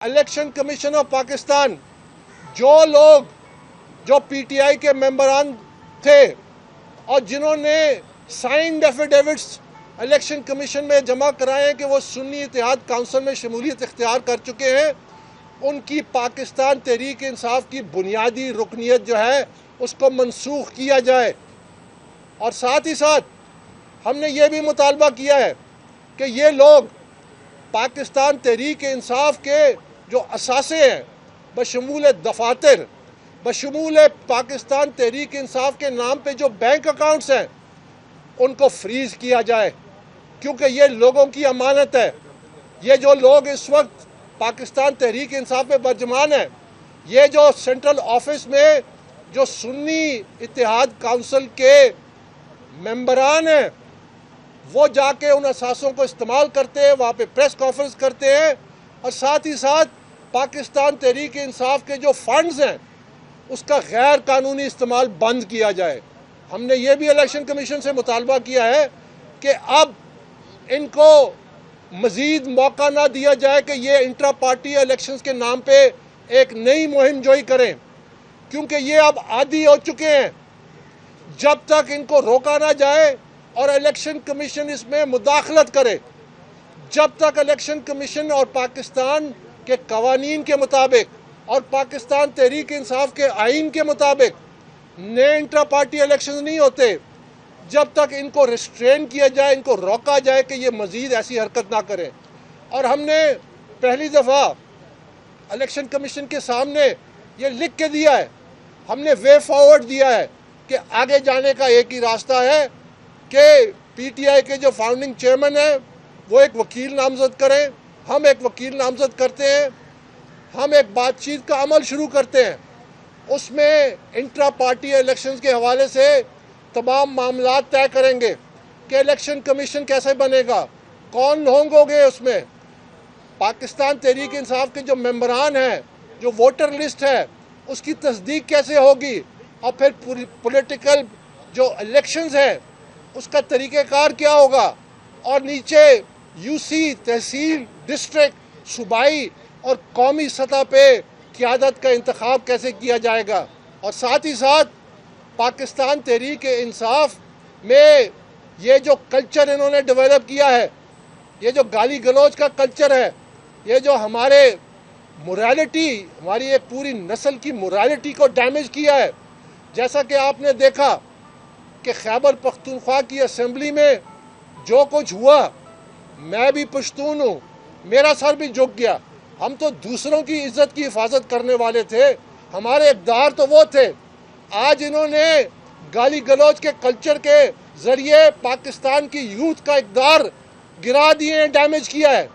Election commission of Pakistan جو لوگ جو پی ٹی آئی کے ممبران تھے اور جنہوں نے سائنڈ ایفیڈیوٹس الیکشن کمیشن میں جمع کرائے ہیں کہ وہ سنی اتحاد کونسل میں شمولیت اختیار کر چکے ہیں، ان کی پاکستان تحریک انصاف کی بنیادی رکنیت جو ہے اس کو منسوخ کیا جائے۔ اور ساتھ ہی ساتھ ہم نے یہ بھی مطالبہ کیا ہے کہ یہ لوگ پاکستان تحریک انصاف کے جو اثاثے ہیں بشمول دفاتر، بشمول پاکستان تحریک انصاف کے نام پہ جو بینک اکاؤنٹس ہیں ان کو فریز کیا جائے، کیونکہ یہ لوگوں کی امانت ہے۔ یہ جو لوگ اس وقت پاکستان تحریک انصاف میں برجمان ہیں، یہ جو سینٹرل آفس میں جو سنی اتحاد کونسل کے ممبران ہیں وہ جا کے ان اثاثوں کو استعمال کرتے ہیں، وہاں پہ پریس کانفرنس کرتے ہیں، اور ساتھ ہی ساتھ پاکستان تحریک انصاف کے جو فنڈز ہیں اس کا غیر قانونی استعمال بند کیا جائے۔ ہم نے یہ بھی الیکشن کمیشن سے مطالبہ کیا ہے کہ اب ان کو مزید موقع نہ دیا جائے کہ یہ انٹرا پارٹی الیکشنز کے نام پہ ایک نئی مہم جوئی کریں، کیونکہ یہ اب عادی ہو چکے ہیں۔ جب تک ان کو روکا نہ جائے اور الیکشن کمیشن اس میں مداخلت کرے، جب تک الیکشن کمیشن اور پاکستان کے قوانین کے مطابق اور پاکستان تحریک انصاف کے آئین کے مطابق نئے انٹرا پارٹی الیکشنز نہیں ہوتے، جب تک ان کو ریسٹرین کیا جائے، ان کو روکا جائے کہ یہ مزید ایسی حرکت نہ کریں۔ اور ہم نے پہلی دفعہ الیکشن کمیشن کے سامنے یہ لکھ کے دیا ہے، ہم نے وے فارورڈ دیا ہے کہ آگے جانے کا ایک ہی راستہ ہے کہ پی ٹی آئی کے جو فاؤنڈنگ چیئرمین ہیں وہ ایک وکیل نامزد کریں، ہم ایک وکیل نامزد کرتے ہیں، ہم ایک بات چیت کا عمل شروع کرتے ہیں، اس میں انٹرا پارٹی الیکشنز کے حوالے سے تمام معاملات طے کریں گے کہ الیکشن کمیشن کیسے بنے گا، کون ہوں گے اس میں، پاکستان تحریک انصاف کے جو ممبران ہیں، جو ووٹر لسٹ ہے اس کی تصدیق کیسے ہوگی، اور پھر پولیٹیکل جو الیکشنز ہیں اس کا طریقہ کار کیا ہوگا، اور نیچے یو سی، تحصیل، ڈسٹرکٹ، صوبائی اور قومی سطح پہ قیادت کا انتخاب کیسے کیا جائے گا۔ اور ساتھ ہی ساتھ پاکستان تحریک انصاف میں یہ جو کلچر انہوں نے ڈیولپ کیا ہے، یہ جو گالی گلوچ کا کلچر ہے، یہ جو ہمارے موریلٹی، ہماری ایک پوری نسل کی موریلٹی کو ڈیمیج کیا ہے، جیسا کہ آپ نے دیکھا کہ خیبر پختونخوا کی اسمبلی میں جو کچھ ہوا، میں بھی پشتون ہوں، میرا سر بھی جھک گیا، ہم تو دوسروں کی عزت کی حفاظت کرنے والے تھے، ہمارے اقدار تو وہ تھے۔ آج انہوں نے گالی گلوچ کے کلچر کے ذریعے پاکستان کی یوتھ کا اقدار گرا دیے ہیں، ڈیمیج کیا ہے،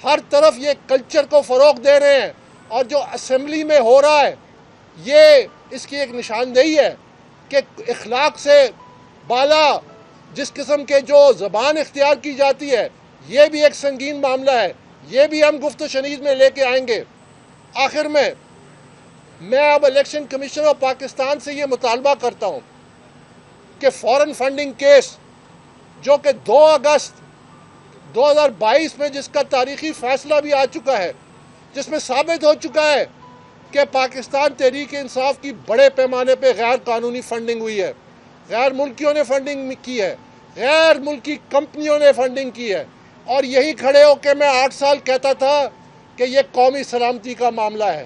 ہر طرف یہ کلچر کو فروغ دے رہے ہیں، اور جو اسمبلی میں ہو رہا ہے یہ اس کی ایک نشاندہی ہے کہ اخلاق سے بالا جس قسم کے جو زبان اختیار کی جاتی ہے یہ بھی ایک سنگین معاملہ ہے، یہ بھی ہم گفت و شنید میں لے کے آئیں گے۔ آخر میں اب الیکشن کمیشن آف پاکستان سے یہ مطالبہ کرتا ہوں کہ فورن فنڈنگ کیس جو کہ 2 اگست 2022 میں جس کا تاریخی فیصلہ بھی آ چکا ہے، جس میں ثابت ہو چکا ہے کہ پاکستان تحریک انصاف کی بڑے پیمانے پہ غیر قانونی فنڈنگ ہوئی ہے، غیر ملکیوں نے فنڈنگ کی ہے، غیر ملکی کمپنیوں نے فنڈنگ کی ہے، اور یہی کھڑے ہو کے میں 8 سال کہتا تھا کہ یہ قومی سلامتی کا معاملہ ہے،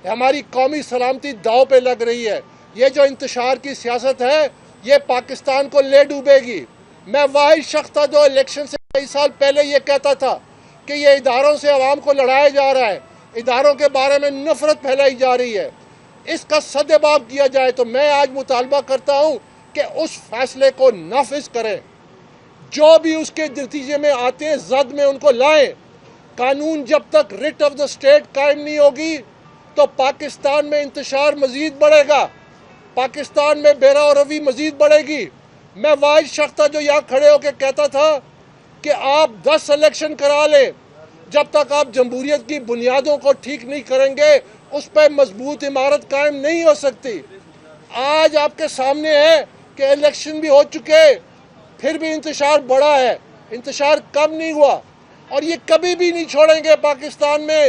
ہماری قومی سلامتی داؤ پہ لگ رہی ہے، یہ جو انتشار کی سیاست ہے یہ پاکستان کو لے ڈوبے گی۔ میں واحد شخص تھا جو الیکشن سے کئی سال پہلے یہ کہتا تھا کہ یہ اداروں سے عوام کو لڑایا جا رہا ہے، اداروں کے بارے میں نفرت پھیلائی جا رہی ہے، اس کا سدباب کیا جائے۔ تو میں آج مطالبہ کرتا ہوں کہ اس فیصلے کو نافذ کریں، جو بھی اس کے نتیجے میں آتے ہیں زد میں ان کو لائیں۔ قانون جب تک ریٹ آف دا اسٹیٹ قائم نہیں ہوگی تو پاکستان میں انتشار مزید بڑھے گا، پاکستان میں بیرا روی مزید بڑھے گی۔ میں واحد شخص تھا جو یہاں کھڑے ہو کے کہتا تھا کہ آپ 10 الیکشن کرا لیں، جب تک آپ جمہوریت کی بنیادوں کو ٹھیک نہیں کریں گے اس پہ مضبوط عمارت قائم نہیں ہو سکتی۔ آج آپ کے سامنے ہے کہ الیکشن بھی ہو چکے، پھر بھی انتشار بڑا ہے، انتشار کم نہیں ہوا، اور یہ کبھی بھی نہیں چھوڑیں گے پاکستان میں